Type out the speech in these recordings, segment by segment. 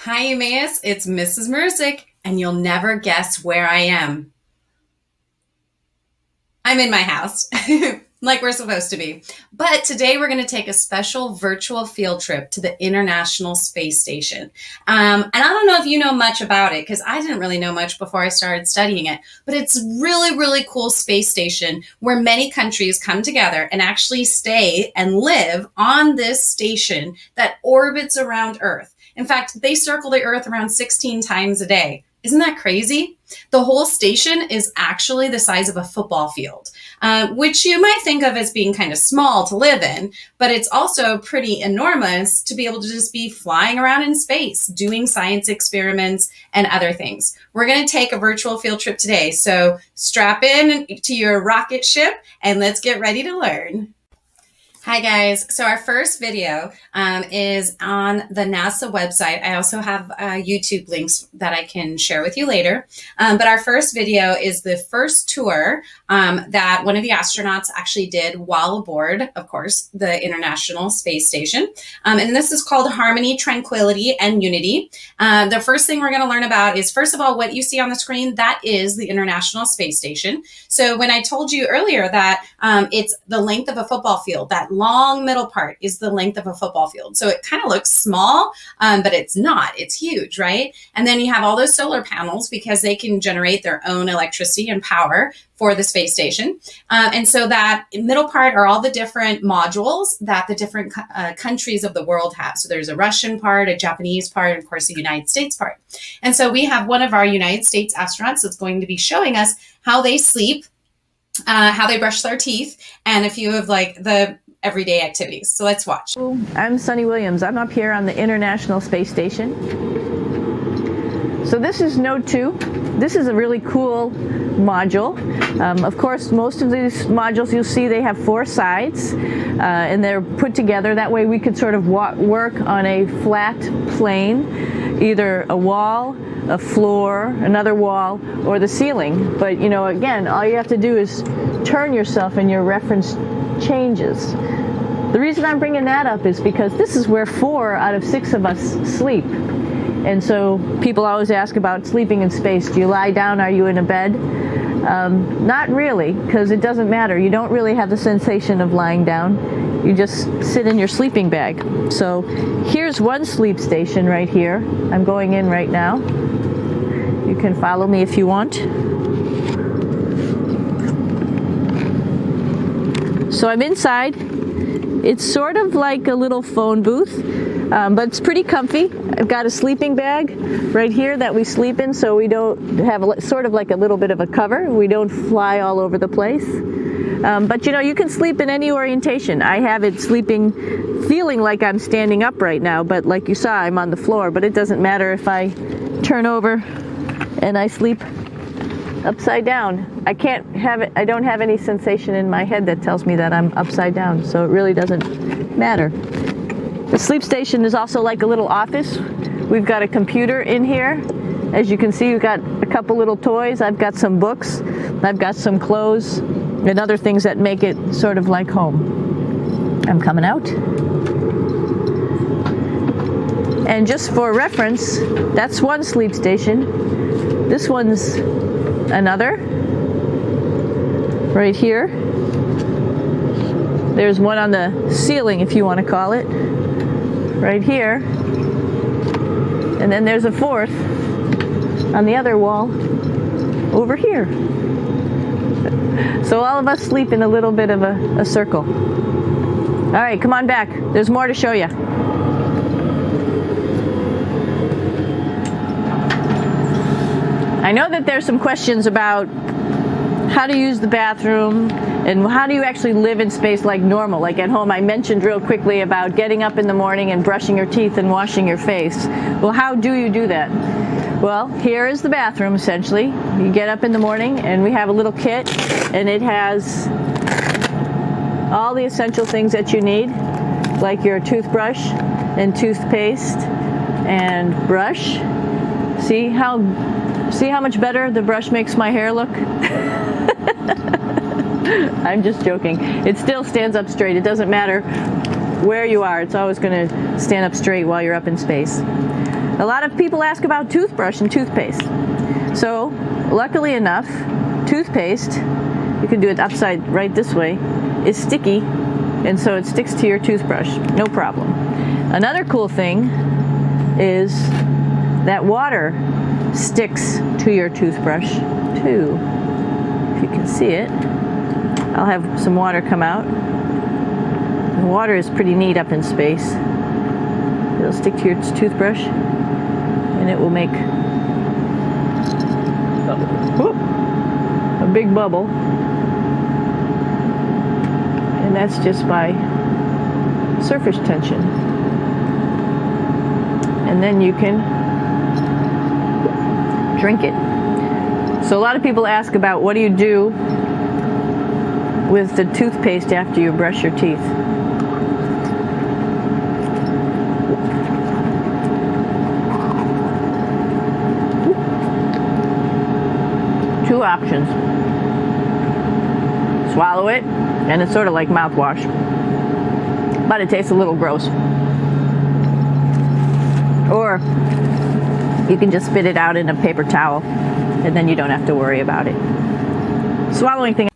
Hi, Emmaus. It's Mrs. Mersick, and you'll never guess where I am. I'm in my house, like we're supposed to be. But today we're going to take a special virtual field trip to the International Space Station. And I don't know if you know much about it, because I didn't really know much before I started studying it. But it's a really, really cool space station where many countries come together and actually stay and live on this station that orbits around Earth. In fact, they circle the Earth around 16 times a day. Isn't that crazy? The whole station is actually the size of a football field, which you might think of as being kind of small to live in, but it's also pretty enormous to be able to just be flying around in space, doing science experiments and other things. We're going to take a virtual field trip today, so strap in to your rocket ship and let's get ready to learn. Hi guys, so our first video is on the NASA website. I also have YouTube links that I can share with you later. But our first video is the first tour that one of the astronauts actually did while aboard, of course, the International Space Station. And this is called Harmony, Tranquility, and Unity. The first thing we're going to learn about is, first of all, what you see on the screen, that is the International Space Station. So when I told you earlier that it's the length of a football field, that long middle part is the length of a football field. So it kind of looks small, but it's not. It's huge, right? And then you have all those solar panels because they can generate their own electricity and power for the space station. And so that middle part are all the different modules that the different countries of the world have. So there's a Russian part, a Japanese part, and of course, a United States part. And so we have one of our United States astronauts that's going to be showing us how they sleep, how they brush their teeth, and a few of like the everyday activities. So let's watch. I'm Sunny Williams. I'm up here on the International Space Station. So this is Node 2. This is a really cool module. Of course, most of these modules you'll see they have 4 sides and they're put together. That way we could sort of work on a flat plane, either a wall, a floor, another wall, or the ceiling. But you know, again, all you have to do is turn yourself and your reference changes. The reason I'm bringing that up is because this is where 4 out of 6 of us sleep. And so people always ask about sleeping in space. Do you lie down? Are you in a bed? Not really, because it doesn't matter. You don't really have the sensation of lying down. You just sit in your sleeping bag. So here's one sleep station right here. I'm going in right now. You can follow me if you want. So I'm inside. It's sort of like a little phone booth, but it's pretty comfy. I've got a sleeping bag right here that we sleep in, so we don't have sort of like a little bit of a cover. We don't fly all over the place. But you know, you can sleep in any orientation. I have it feeling like I'm standing up right now, but like you saw, I'm on the floor. But it doesn't matter if I turn over and I sleep upside down. I don't have any sensation in my head that tells me that I'm upside down, so it really doesn't matter. The sleep station is also like a little office. We've got a computer in here. As you can see, we've got a couple little toys. I've got some books. I've got some clothes and other things that make it sort of like home. I'm coming out. And just for reference, that's one sleep station. This one's another. Right here. There's one on the ceiling, if you want to call it. Right here. And then there's a 4th on the other wall over here. So all of us sleep in a little bit of a circle. All right, come on back. There's more to show you. I know that there's some questions about how to use the bathroom and how do you actually live in space like normal, like at home. I mentioned real quickly about getting up in the morning and brushing your teeth and washing your face. Well, how do you do that? Well, here is the bathroom, essentially. You get up in the morning and we have a little kit, and it has all the essential things that you need, like your toothbrush and toothpaste and brush. See how much better the brush makes my hair look? I'm just joking. It still stands up straight. It doesn't matter where you are. It's always going to stand up straight while you're up in space. A lot of people ask about toothbrush and toothpaste. So, luckily enough, toothpaste, you can do it upside right this way, is sticky, and so it sticks to your toothbrush, no problem. Another cool thing is that water sticks to your toothbrush too. If you can see it, I'll have some water come out. The water is pretty neat up in space. It'll stick to your toothbrush and it will make a big bubble, and that's just by surface tension. And then you can drink it. So a lot of people ask about what do you do with the toothpaste after you brush your teeth. Two options. Swallow it, and it's sort of like mouthwash, but it tastes a little gross. Or you can just spit it out in a paper towel, and then you don't have to worry about it. Swallowing thing.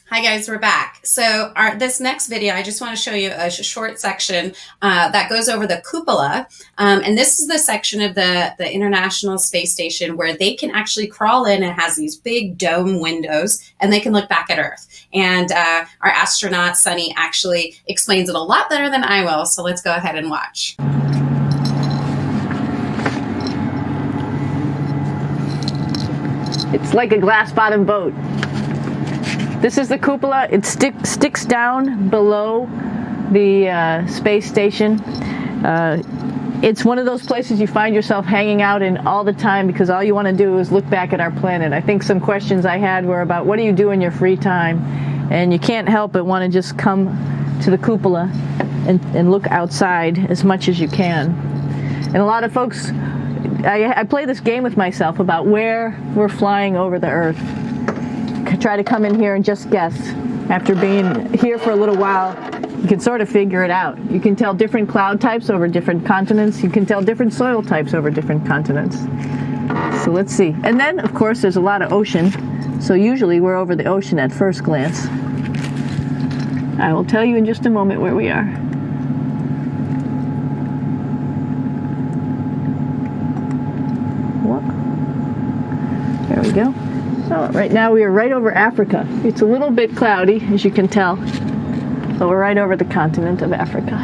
Hi guys, we're back. So this next video, I just want to show you a short section that goes over the cupola. And this is the section of the International Space Station where they can actually crawl in. It has these big dome windows and they can look back at Earth. And our astronaut, Sunny, actually explains it a lot better than I will. So let's go ahead and watch. It's like a glass-bottom boat. This is the cupola. It sticks down below the space station. It's one of those places you find yourself hanging out in all the time because all you want to do is look back at our planet. I think some questions I had were about what do you do in your free time? And you can't help but want to just come to the cupola and look outside as much as you can. And a lot of folks, I play this game with myself about where we're flying over the Earth. Try to come in here and just guess. After being here for a little while, you can sort of figure it out. You can tell different cloud types over different continents. You can tell different soil types over different continents. So let's see. And then, of course, there's a lot of ocean. So usually we're over the ocean at first glance. I will tell you in just a moment where we are. There we go. So right now we are right over Africa. It's a little bit cloudy, as you can tell, but we're right over the continent of Africa.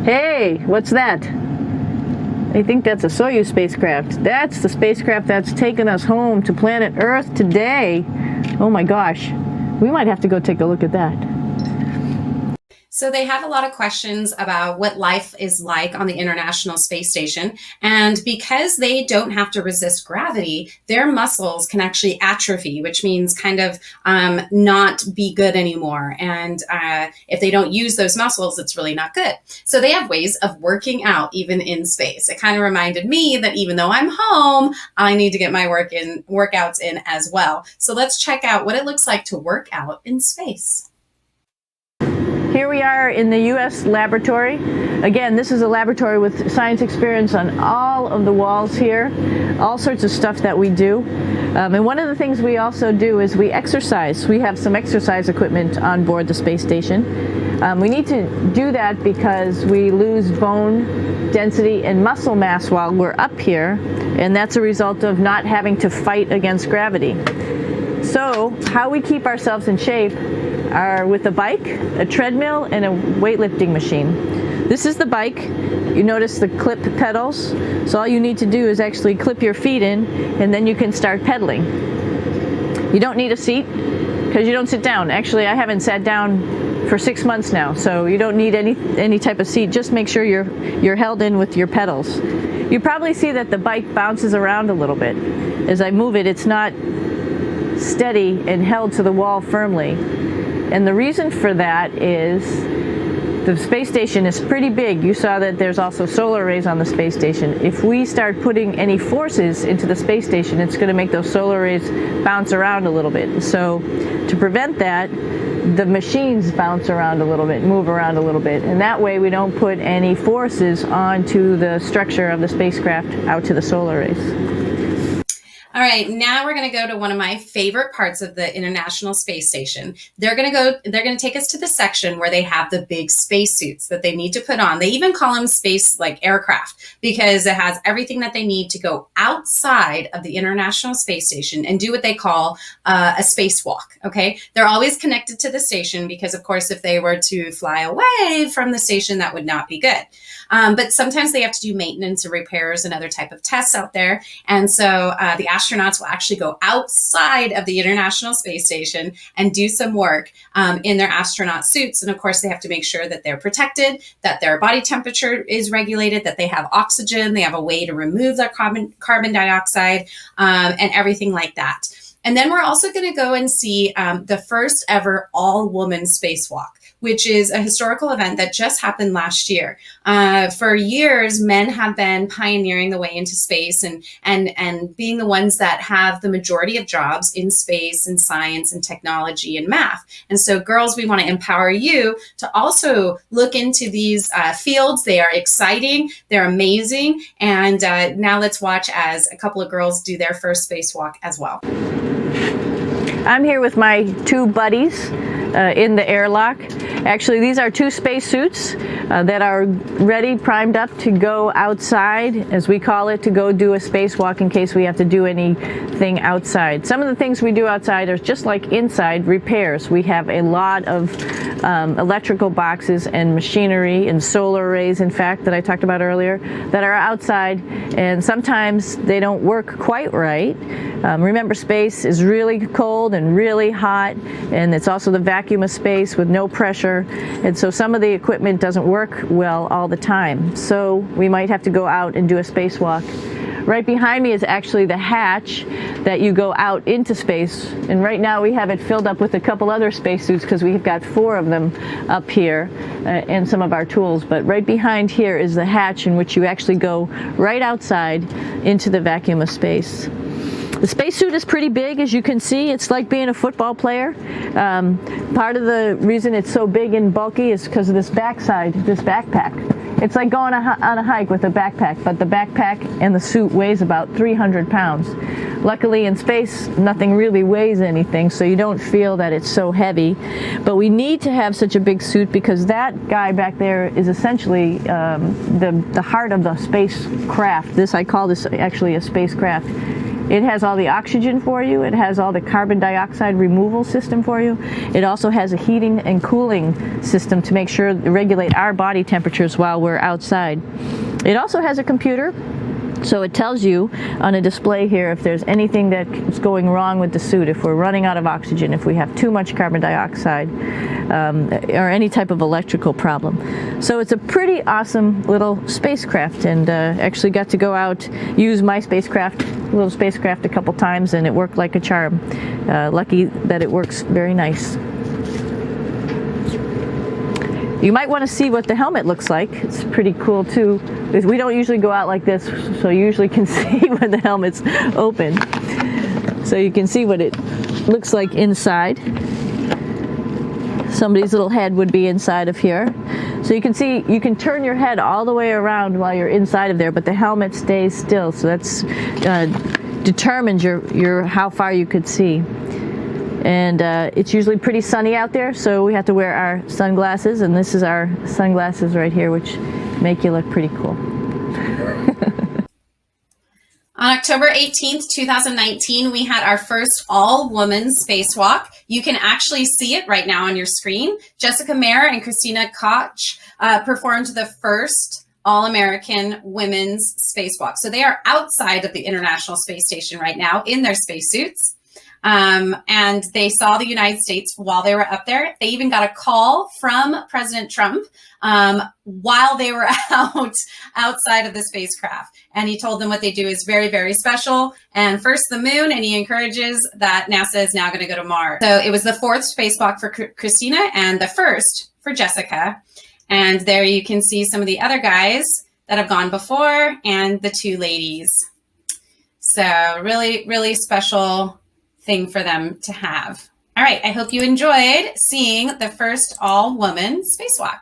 Hey, what's that? I think that's a Soyuz spacecraft. That's the spacecraft that's taken us home to planet Earth today. Oh my gosh, we might have to go take a look at that. So they have a lot of questions about what life is like on the International Space Station. And because they don't have to resist gravity, their muscles can actually atrophy, which means kind of not be good anymore. And if they don't use those muscles, it's really not good. So they have ways of working out even in space. It kind of reminded me that even though I'm home, I need to get my workouts in as well. So let's check out what it looks like to work out in space. Here we are in the U.S. laboratory. Again, this is a laboratory with science experience on all of the walls here, all sorts of stuff that we do. And one of the things we also do is we exercise. We have some exercise equipment on board the space station. We need to do that because we lose bone density and muscle mass while we're up here, and that's a result of not having to fight against gravity. So how we keep ourselves in shape are with a bike, a treadmill, and a weightlifting machine. This is the bike. You notice the clip pedals. So all you need to do is actually clip your feet in, and then you can start pedaling. You don't need a seat because you don't sit down. Actually, I haven't sat down for 6 months now, so you don't need any type of seat. Just make sure you're held in with your pedals. You probably see that the bike bounces around a little bit. As I move it, it's not steady and held to the wall firmly. And the reason for that is the space station is pretty big. You saw that there's also solar arrays on the space station. If we start putting any forces into the space station, it's going to make those solar arrays bounce around a little bit. So to prevent that, the machines bounce around a little bit, move around a little bit, and that way we don't put any forces onto the structure of the spacecraft out to the solar rays. All right, now we're going to go to one of my favorite parts of the International Space Station. They're going to take us to the section where they have the big spacesuits that they need to put on. They even call them space like aircraft because it has everything that they need to go outside of the International Space Station and do what they call a spacewalk. Okay, they're always connected to the station because, of course, if they were to fly away from the station, that would not be good. But sometimes they have to do maintenance and repairs and other type of tests out there. And so the astronauts will actually go outside of the International Space Station and do some work in their astronaut suits. And of course, they have to make sure that they're protected, that their body temperature is regulated, that they have oxygen, they have a way to remove their carbon dioxide, and everything like that. And then we're also going to go and see the first ever all-woman spacewalk, which is a historical event that just happened last year. For years, men have been pioneering the way into space and being the ones that have the majority of jobs in space and science and technology and math. And so, girls, we want to empower you to also look into these fields. They are exciting. They're amazing. And now let's watch as a couple of girls do their first spacewalk as well. I'm here with my two buddies in the airlock. Actually, these are two spacesuits that are ready, primed up to go outside, as we call it, to go do a spacewalk in case we have to do anything outside. Some of the things we do outside are just like inside, repairs. We have a lot of electrical boxes and machinery and solar arrays, in fact, that I talked about earlier, that are outside, and sometimes they don't work quite right. Remember, space is really cold and really hot, and it's also the vacuum of space with no pressure, and so some of the equipment doesn't work well all the time. So we might have to go out and do a spacewalk. Right behind me is actually the hatch that you go out into space, and right now we have it filled up with a couple other spacesuits because we've got 4 of them up here and some of our tools. But right behind here is the hatch in which you actually go right outside into the vacuum of space. The spacesuit is pretty big, as you can see. It's like being a football player. Part of the reason it's so big and bulky is because of this backside, this backpack. It's like going on a hike with a backpack, but the backpack and the suit weighs about 300 pounds. Luckily, in space, nothing really weighs anything, so you don't feel that it's so heavy. But we need to have such a big suit because that guy back there is essentially the heart of the spacecraft. I call this actually a spacecraft. It has all the oxygen for you. It has all the carbon dioxide removal system for you. It also has a heating and cooling system to make sure to regulate our body temperatures while we're outside. It also has a computer, so it tells you on a display here if there's anything that's going wrong with the suit, if we're running out of oxygen, if we have too much carbon dioxide, or any type of electrical problem. So it's a pretty awesome little spacecraft, and actually got to go out, use my little spacecraft a couple times, and it worked like a charm. Lucky that it works very nice. You might want to see what the helmet looks like. It's pretty cool too. We don't usually go out like this, so you usually can see when the helmet's open. So you can see what it looks like inside. Somebody's little head would be inside of here. So you can see, you can turn your head all the way around while you're inside of there, but the helmet stays still. So that's determines your how far you could see. And it's usually pretty sunny out there, so we have to wear our sunglasses, and this is our sunglasses right here, which make you look pretty cool. On October 18th, 2019, we had our first all-woman spacewalk. You can actually see it right now on your screen. Jessica Mayer and Christina Koch performed the first all-American women's spacewalk. So they are outside of the International Space Station right now in their spacesuits. And they saw the United States while they were up there. They even got a call from President Trump while they were outside of the spacecraft. And he told them what they do is very, very special. And first the moon, and he encourages that NASA is now going to go to Mars. So it was the 4th spacewalk for Christina and the 1st for Jessica. And there you can see some of the other guys that have gone before and the 2 ladies. So really, really special thing for them to have. All right, I hope you enjoyed seeing the first all-woman spacewalk.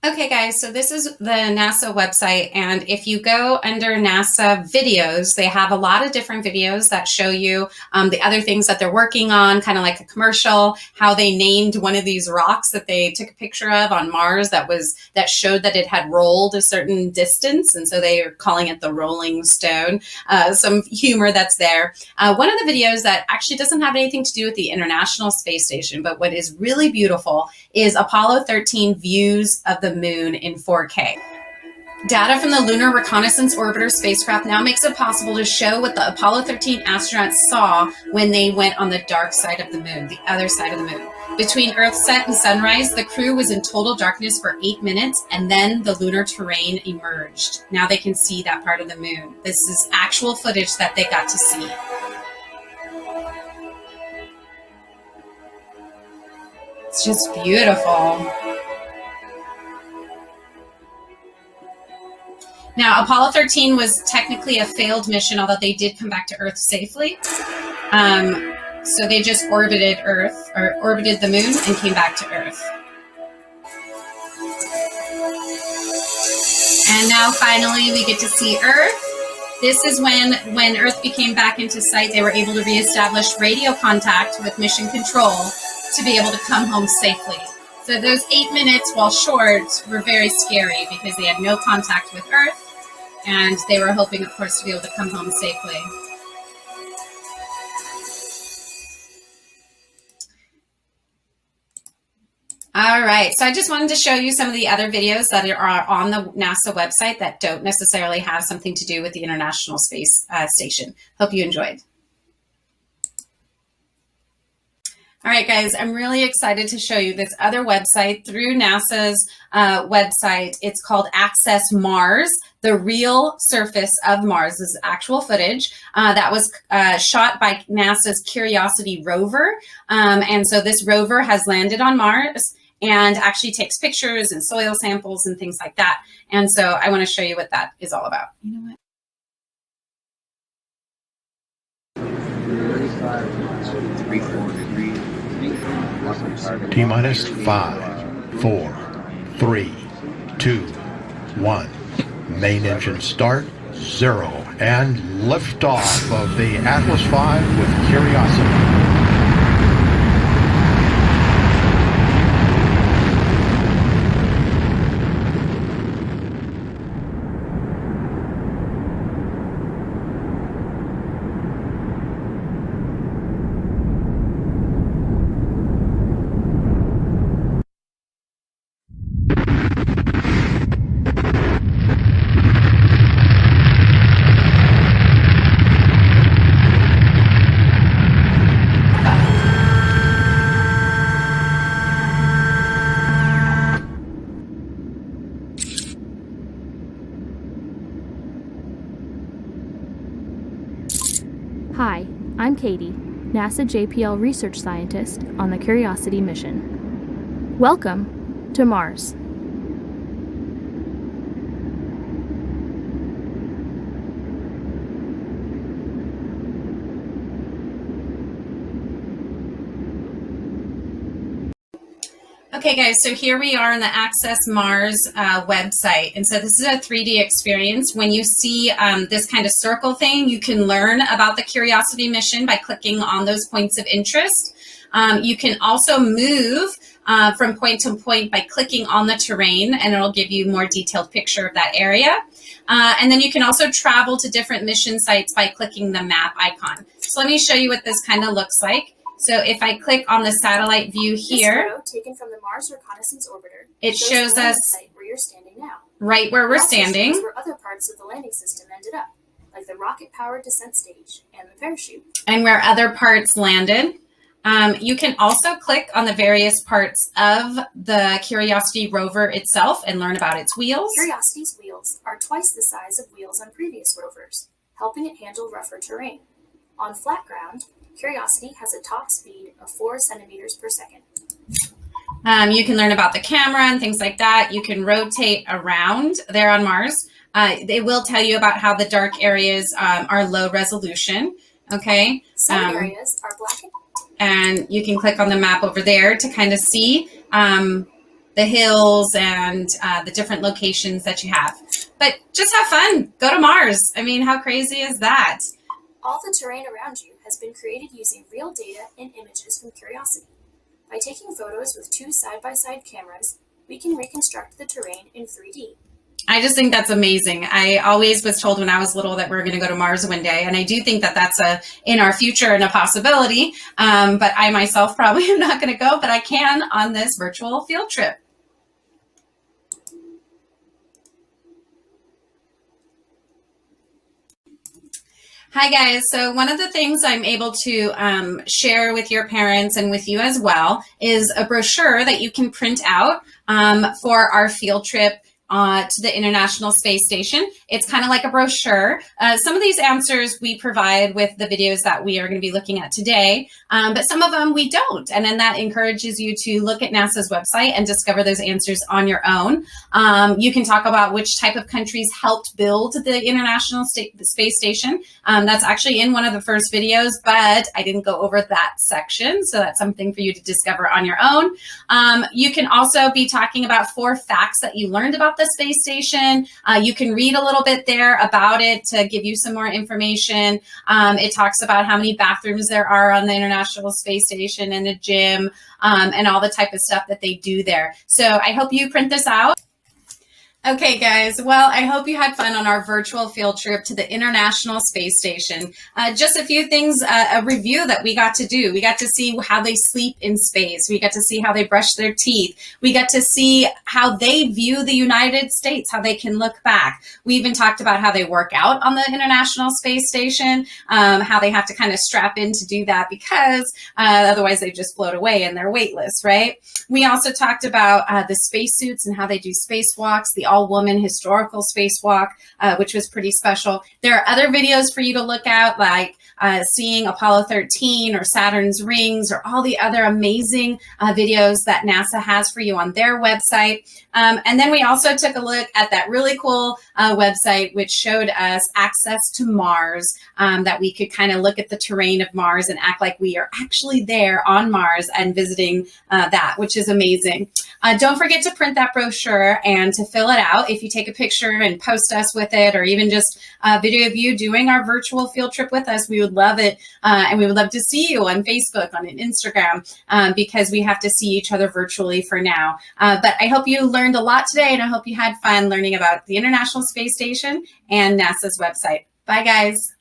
Okay, guys, so this is the NASA website, and if you go under NASA videos, they have a lot of different videos that show you the other things that they're working on, kind of like a commercial, how they named one of these rocks that they took a picture of on Mars that showed that it had rolled a certain distance, and so they are calling it the Rolling Stone. Some humor that's there. One of the videos that actually doesn't have anything to do with the International Space Station, but what is really beautiful is Apollo 13 views of the moon in 4K. Data from the Lunar Reconnaissance Orbiter spacecraft now makes it possible to show what the Apollo 13 astronauts saw when they went on the dark side of the moon, the other side of the moon. Between Earth's set and sunrise, the crew was in total darkness for 8 minutes, and then the lunar terrain emerged. Now they can see that part of the moon. This is actual footage that they got to see. It's just beautiful. Now, Apollo 13 was technically a failed mission, although they did come back to Earth safely. So they just orbited Earth, or orbited the moon, and came back to Earth. And now finally we get to see Earth. This is when Earth became back into sight, they were able to reestablish radio contact with mission control to be able to come home safely. So those 8 minutes, while short, were very scary because they had no contact with Earth, and they were hoping, of course, to be able to come home safely. All right, so I just wanted to show you some of the other videos that are on the NASA website that don't necessarily have something to do with the International Space Station. Hope you enjoyed. All right, guys, I'm really excited to show you this other website through NASA's website. It's called Access Mars, the real surface of Mars. This is actual footage that was shot by NASA's Curiosity rover. And so this rover has landed on Mars and actually takes pictures and soil samples and things like that. And so I want to show you what that is all about. You know what? T-minus 5, 4, 3, 2, 1. Main engine start, 0, and liftoff of the Atlas V with Curiosity. Hi, I'm Katie, NASA JPL research scientist on the Curiosity mission. Welcome to Mars. Okay, guys, so here we are on the Access Mars website. And so this is a 3D experience. When you see this kind of circle thing, you can learn about the Curiosity mission by clicking on those points of interest. You can also move from point to point by clicking on the terrain, and it'll give you a more detailed picture of that area. And then you can also travel to different mission sites by clicking the map icon. So let me show you what this kind of looks like. So if I click on the satellite view here, this photo taken from the Mars Reconnaissance Orbiter, it shows us site where you're standing now. Right where we're standing. Shows where other parts of the landing system ended up, like the rocket-powered descent stage and the parachute. And where other parts landed. You can also click on the various parts of the Curiosity rover itself and learn about its wheels. Curiosity's wheels are twice the size of wheels on previous rovers, helping it handle rougher terrain. On flat ground, Curiosity has a top speed of 4 centimeters per second. You can learn about the camera and things like that. You can rotate around there on Mars. They will tell you about how the dark areas are low resolution. Okay. Some areas are black. And you can click on the map over there to kind of see the hills and the different locations that you have. But just have fun. Go to Mars. I mean, how crazy is that? All the terrain around you has been created using real data and images from Curiosity. By taking photos with two side-by-side cameras, we can reconstruct the terrain in 3D. I just think that's amazing. I always was told when I was little that we're going to go to Mars one day, and I do think that that's in our future and a possibility. But I myself probably am not going to go, but I can on this virtual field trip. Hi guys, so one of the things I'm able to share with your parents and with you as well is a brochure that you can print out for our field trip to the International Space Station. It's kind of like a brochure. Some of these answers we provide with the videos that we are going to be looking at today, but some of them we don't. And then that encourages you to look at NASA's website and discover those answers on your own. You can talk about which type of countries helped build the International Space Station. That's actually in one of the first videos, but I didn't go over that section. So that's something for you to discover on your own. You can also be talking about 4 facts that you learned about the space station. You can read a little bit there about it to give you some more information. It talks about how many bathrooms there are on the International Space Station and a gym and all the type of stuff that they do there. So I hope you print this out. Okay, guys. Well, I hope you had fun on our virtual field trip to the International Space Station. Just a few things, a review that we got to do. We got to see how they sleep in space. We got to see how they brush their teeth. We got to see how they view the United States, how they can look back. We even talked about how they work out on the International Space Station, how they have to kind of strap in to do that because otherwise they just float away and they're weightless, right? We also talked about the spacesuits and how they do spacewalks, the all-woman historical spacewalk, which was pretty special. There are other videos for you to look at, like seeing Apollo 13 or Saturn's rings or all the other amazing videos that NASA has for you on their website. And then we also took a look at that really cool website, which showed us access to Mars, that we could kind of look at the terrain of Mars and act like we are actually there on Mars and visiting that, which is amazing. Don't forget to print that brochure and to fill it out. If you take a picture and post us with it, or even just a video of you doing our virtual field trip with us, we would love it. And we would love to see you on Facebook, on Instagram, because we have to see each other virtually for now. But I hope you learned a lot today, and I hope you had fun learning about the International Space Station and NASA's website. Bye, guys.